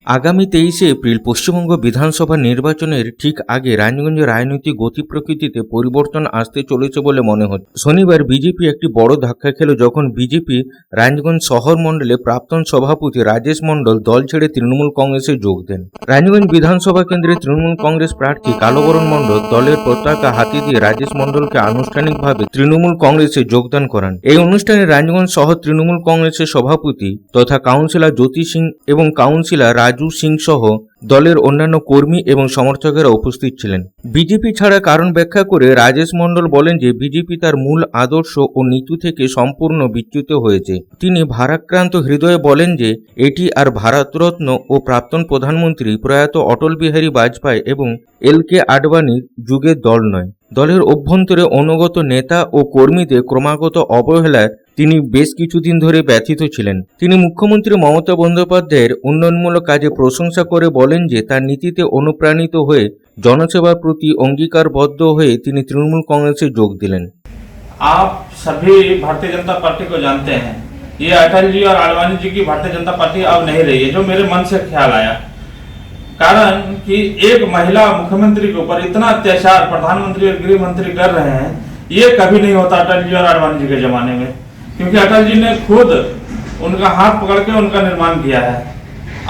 আগামী 23শে এপ্রিল পশ্চিমবঙ্গ বিধানসভা নির্বাচনের ঠিক আগে রাজগঞ্জের রাজনৈতিক গতি প্রকৃতিতে পরিবর্তন আসতে চলেছে বলে মনে হচ্ছে। শনিবার বিজেপি একটি বড় ধাক্কা খেল যখন বিজেপি রাজগঞ্জ শহর মণ্ডলে প্রাক্তন সভাপতি রাজেশ মণ্ডল দল ছেড়ে তৃণমূল কংগ্রেসে যোগ দেন। রাজগঞ্জ বিধানসভা কেন্দ্রে তৃণমূল কংগ্রেস প্রার্থী কালবরণ মণ্ডল দলের পতাকা হাতে দিয়ে রাজেশ মণ্ডলকে আনুষ্ঠানিকভাবে তৃণমূল কংগ্রেসে যোগদান করান। এই অনুষ্ঠানে রাজগঞ্জ শহর তৃণমূল কংগ্রেসের সভাপতি তথা কাউন্সিলর জ্যোতি সিং এবং কাউন্সিলর রাজু সিং সহ দলের অন্যান্য কর্মী এবং সমর্থকেরা উপস্থিত ছিলেন। বিজেপি ছাড়া কারণ ব্যাখ্যা করে রাজেশ মণ্ডল বলেন যে বিজেপি তার মূল আদর্শ ও নীতি থেকে সম্পূর্ণ বিচ্যুত হয়েছে। তিনি ভারাক্রান্ত হৃদয়ে বলেন যে এটি আর ভারতরত্ন ও প্রাক্তন প্রধানমন্ত্রী প্রয়াত অটল বিহারী বাজপেয়ী এবং এল.কে. আডবাণীর যুগের দল নয়। দলের অভ্যন্তরে অনুগত নেতা ও কর্মীদের ক্রমাগত অবহেলায় তিনি বেশ কিছুদিন ধরে ব্যথিত ছিলেন। তিনি মুখ্যমন্ত্রী মমতা বন্দ্যোপাধ্যায়ের উন্নয়নমূলক কাজে প্রশংসা করে বলেন যে তার নীতিতে অনুপ্রাণিত হয়ে জনসেবার প্রতি অঙ্গীকারবদ্ধ হয়ে তিনি তৃণমূল কংগ্রেসে যোগ দিলেন। आप सभी भारतीय जनता पार्टी को जानते हैं, ये अटल जी और आडवाणी जी की भारतीय जनता पार्टी अब नहीं रही है, जो मेरे मन से ख्याल आया। कारण कि एक महिला मुख्यमंत्री के ऊपर इतना अत्याचार प्रधानमंत्री और गृह मंत्री कर रहे हैं, ये कभी नहीं होता अटल जी और आडवाणी जी के जमाने में, क्योंकि अटल जी ने खुद उनका हाथ पकड़ के उनका निर्माण किया है।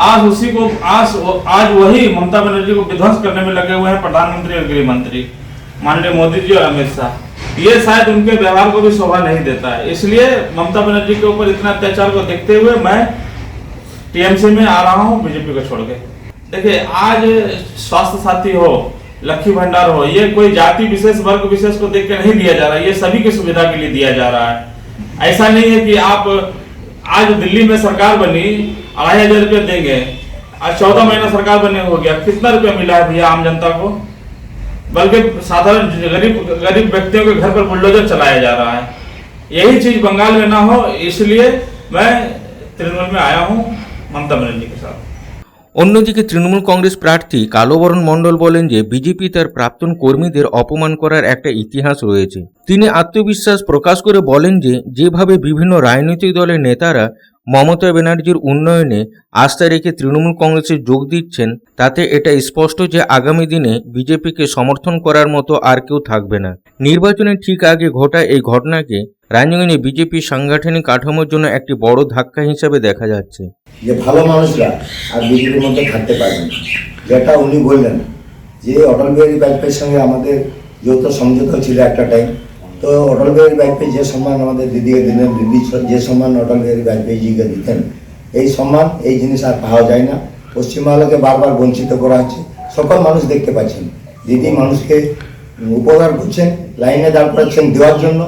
आज वही ममता बनर्जी को विध्वंस करने में लगे हुए हैं प्रधानमंत्री और गृह मंत्री माननीय मोदी जी और अमित शाह। ये शायद उनके व्यवहार को भी शोभा नहीं देता है, इसलिए ममता बनर्जी के ऊपर इतना अत्याचार को देखते हुए मैं टीएमसी में आ रहा हूँ बीजेपी को छोड़ के। देखिए, आज स्वास्थ्य साथी हो, लक्ष्मी भंडार हो, ये कोई जाति विशेष वर्ग विशेष को देख के नहीं दिया जा रहा है, ये सभी की सुविधा के लिए दिया जा रहा है। ऐसा नहीं है कि आप आज दिल्ली में सरकार बनी 2,500 रुपये देंगे, आज 14 महीना सरकार बने हो गया, कितना रुपया मिला है भैया आम जनता को? बल्कि साधारण गरीब व्यक्तियों के घर पर बुलडोजर चलाया जा रहा है। यही चीज बंगाल में ना हो, इसलिए मैं तृणमूल में आया हूँ ममता बनर्जी के साथ। অন্যদিকে তৃণমূল কংগ্রেস প্রার্থী কালবরণ মণ্ডল বলেন যে বিজেপি তার প্রাক্তন কর্মীদের অপমান করার একটা ইতিহাস রয়েছে। তিনি আত্মবিশ্বাস প্রকাশ করে বলেন যে যেভাবে বিভিন্ন রাজনৈতিক দলের নেতারা মমতা ব্যানার্জির উন্নয়নে আস্থা রেখে তৃণমূল কংগ্রেসে যোগ দিচ্ছেন, তাতে এটা স্পষ্ট যে আগামী দিনে বিজেপিকে সমর্থন করার মতো আর কেউ থাকবে না। নির্বাচনের ঠিক আগে ঘটা এই ঘটনাকে রাজগঞ্জে বিজেপির সাংগঠনিক কাঠামোর জন্য একটি বড় ধাক্কা হিসাবে দেখা যাচ্ছে। যে ভালো মানুষরা আর বিজেপির মধ্যে থাকতে পারবেন, যেটা উনি বললেন যে অটল বিহারী বাজপেয়ীর সঙ্গে আমাদের যৌথ সমঝোতা ছিল একটা টাইম। তো অটল বিহারী বাজপেয়ী যে সম্মান আমাদের দিদিকে দিলেন, দিদি যে সম্মান অটল বিহারী বাজপেয়ীজিকে দিতেন, এই সম্মান এই জিনিস আর পাওয়া যায় না। পশ্চিমবাংলাকে বারবার বঞ্চিত করা হচ্ছে, সকল মানুষ দেখতে পাচ্ছেন। দিদি মানুষকে উপকার করছেন, লাইনে দাঁড় করাচ্ছেন দেওয়ার জন্য,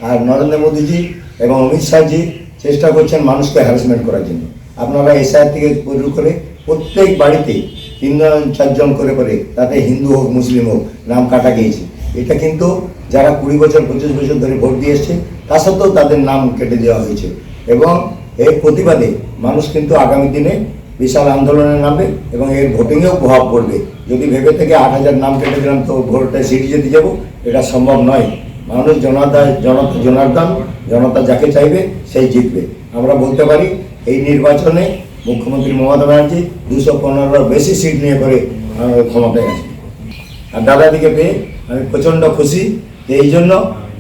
আর নরেন্দ্র মোদীজি এবং অমিত শাহজি চেষ্টা করছেন মানুষকে হ্যারাসমেন্ট করার জন্য। আপনারা এসআইআর থেকে শুরু করে প্রত্যেক বাড়িতে 3-4 জন করে তাতে হিন্দু হোক মুসলিম হোক নাম কাটা গিয়েছে। এটা কিন্তু যারা 20 বছর 25 বছর ধরে ভোট দিয়ে এসছে তা সত্ত্বেও তাদের নাম কেটে দেওয়া হয়েছে, এবং এর প্রতিবাদে মানুষ কিন্তু আগামী দিনে বিশাল আন্দোলনে নামবে এবং এর ভোটিংয়েও প্রভাব পড়বে। যদি ভেবে থেকে 8,000 নাম কেটে দিলাম তো ভোটটা সিটি যেতে যাবো, এটা সম্ভব নয়। মানুষ জনার্দন, জনতা যাকে চাইবে সেই জিতবে। আমরা বলতে পারি এই নির্বাচনে মুখ্যমন্ত্রী মমতা ব্যানার্জি 215-এর বেশি সিট নিয়ে করে ক্ষমতায় আসবে। আর দাদাদিকে পেয়ে আমি প্রচণ্ড খুশি। এই জন্য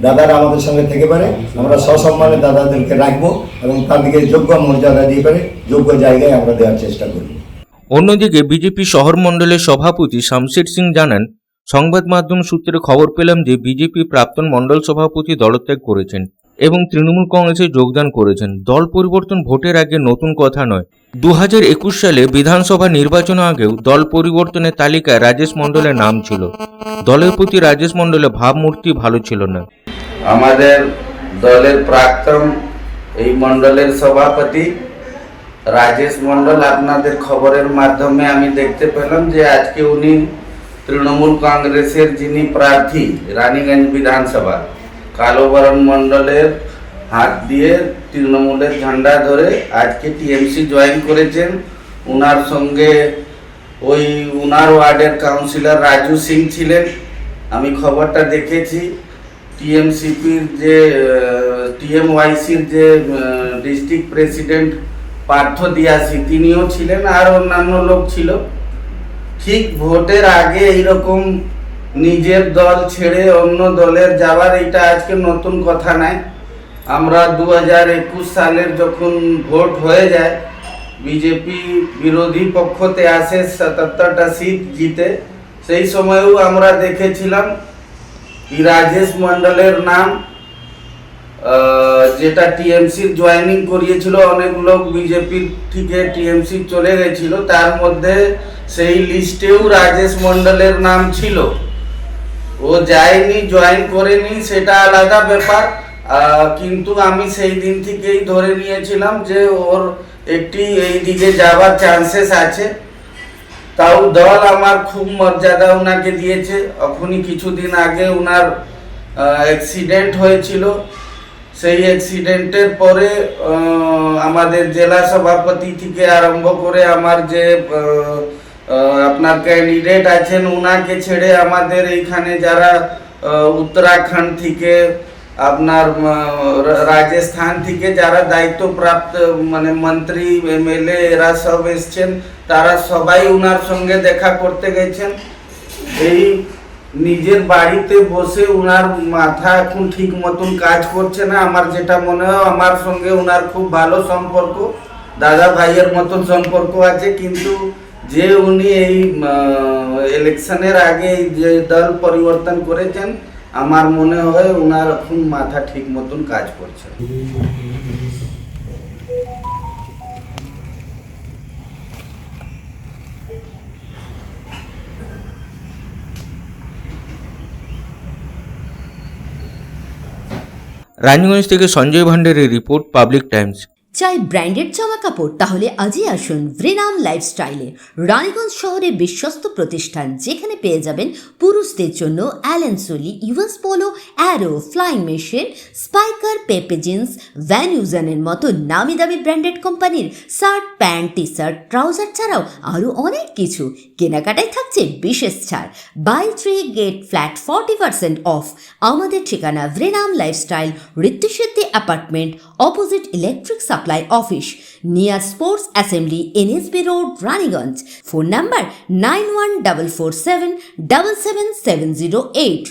দাদারা আমাদের সঙ্গে থেকে পারে, আমরা সসম্মানে দাদাদেরকে রাখবো এবং তাদেরকে যোগ্য মর্যাদা দিয়ে পারে যোগ্য জায়গায় আমরা দেওয়ার চেষ্টা করব। অন্যদিকে বিজেপি শহর মণ্ডলের সভাপতি শামশের সিং জানান, সংবাদ মাধ্যম সূত্রে খবর পেলাম যে বিজেপি প্রাক্তন মণ্ডল সভাপতি দলত্যাগ করেছেন এবং তৃণমূল কংগ্রেসে যোগদান করেছেন। দল পরিবর্তন ভোটের আগে নতুন কথা নয়। 2021 সালে বিধানসভা নির্বাচন আগেও দল পরিবর্তনের তালিকায় রাজেশ মণ্ডলের নাম ছিল। দলের প্রতি রাজেশ মণ্ডলের ভাবমূর্তি ভালো ছিল না। আমাদের দলের প্রাক্তন এই মণ্ডলের সভাপতি রাজেশ মণ্ডল, আপনাদের খবরের মাধ্যমে আমি দেখতে পেলাম যে আজকে উনি তৃণমূল কংগ্রেসের যিনি প্রার্থী রানীগঞ্জ বিধানসভা কালবরণ মণ্ডলের হাত দিয়ে তৃণমূলের ঝান্ডা ধরে আজকে টিএমসি জয়েন করেছেন। উনার সঙ্গে উনার ওয়ার্ডের কাউন্সিলর রাজু সিং ছিলেন। আমি খবরটা দেখেছি। টিএমসিপির যে টিএমওয়াইসির যে ডিস্ট্রিক্ট প্রেসিডেন্ট পার্থ দিয়াসী তিনিও ছিলেন, আর অন্যান্য লোক ছিল। ঠিক ভোটের আগে এইরকম নিজের দল ছেড়ে অন্য দলের যাওয়ার এটা আজকে নতুন কথা নাই। আমরা 2021 সালের যখন ভোট হয়ে যায়, বিজেপি বিরোধী পক্ষতে আসে 77টা সিট জিতে, সেই সময়েও আমরা দেখেছিলাম রাজেশ মন্ডলের নাম, যেটা টিএমসির জয়েনিং করিয়েছিল, অনেক লোক বিজেপির থেকে টিএমসি চলে গেছিল, তার মধ্যে সেই লিস্টেও রাজেশ মন্ডলের নাম ছিল। ও যায়নি, জয়েন করেনি, সেটা আলাদা ব্যাপার, কিন্তু আমি সেই দিন থেকেই ধরে নিয়েছিলাম যে ওর একটি এই দিকে যাওয়ার চান্সেস আছে। তাও দল আমার খুব মর্যাদা ওনাকে দিয়েছে। এখনই কিছুদিন আগে ওনার অ্যাক্সিডেন্ট হয়েছিল, সেই অ্যাক্সিডেন্টের পরে আমাদের জেলা সভাপতি থেকে আরম্ভ করে আমার যে আপনার ক্যান্ডিডেট আছেন ওনাকে ছেড়ে আমাদের এইখানে যারা উত্তরাখণ্ড থেকে, আপনার রাজস্থান থেকে যারা দায়িত্বপ্রাপ্ত মানে মন্ত্রী এমএলএ এরা সব এসছেন, তারা সবাই ওনার সঙ্গে দেখা করতে গেছেন। এই নিজের বাড়িতে বসে ওনার মাথা এখন ঠিক মতন কাজ করছে না। আমার যেটা মনে হয়, আমার সঙ্গে ওনার খুব ভালো সম্পর্ক, দাদা ভাইয়ের মতন সম্পর্ক আছে, কিন্তু যে উনি এই ইলেকশনের আগে যে দল পরিবর্তন করেছেন, আমার মনে হয় ওনার এখন মাথা ঠিক মতন কাজ করছে। রানীগঞ্জ থেকে সঞ্জয় ভান্ডারের রিপোর্ট, পাবলিক টাইমস। চাই ব্র্যান্ডেড জামা কাপড়? তাহলে আজই আসুন ভ্রেনাম লাইফস্টাইলে। রানীগঞ্জ শহরে বিশ্বস্ত প্রতিষ্ঠান, যেখানে পেয়ে যাবেন পুরুষদের জন্য Allen Solly, US Polo, Arrow, Flying Machine, Spykar, Pepe Jeans, Van ইউজানের মতো নামি দামি ব্র্যান্ডেড কোম্পানির shirt, pant, T shirt, trouser ছাড়াও আরও অনেক কিছু। কেনাকাটায় থাকছে বিশেষ ছাড়, বাই 3 গেট ফ্ল্যাট 40% অফ। আমাদের ঠিকানা ভ্রেনাম lifestyle, Ritusiddhi apartment, opposite electric supply office, near sports assembly, NSB road, Raniganj. Phone number 9144777708।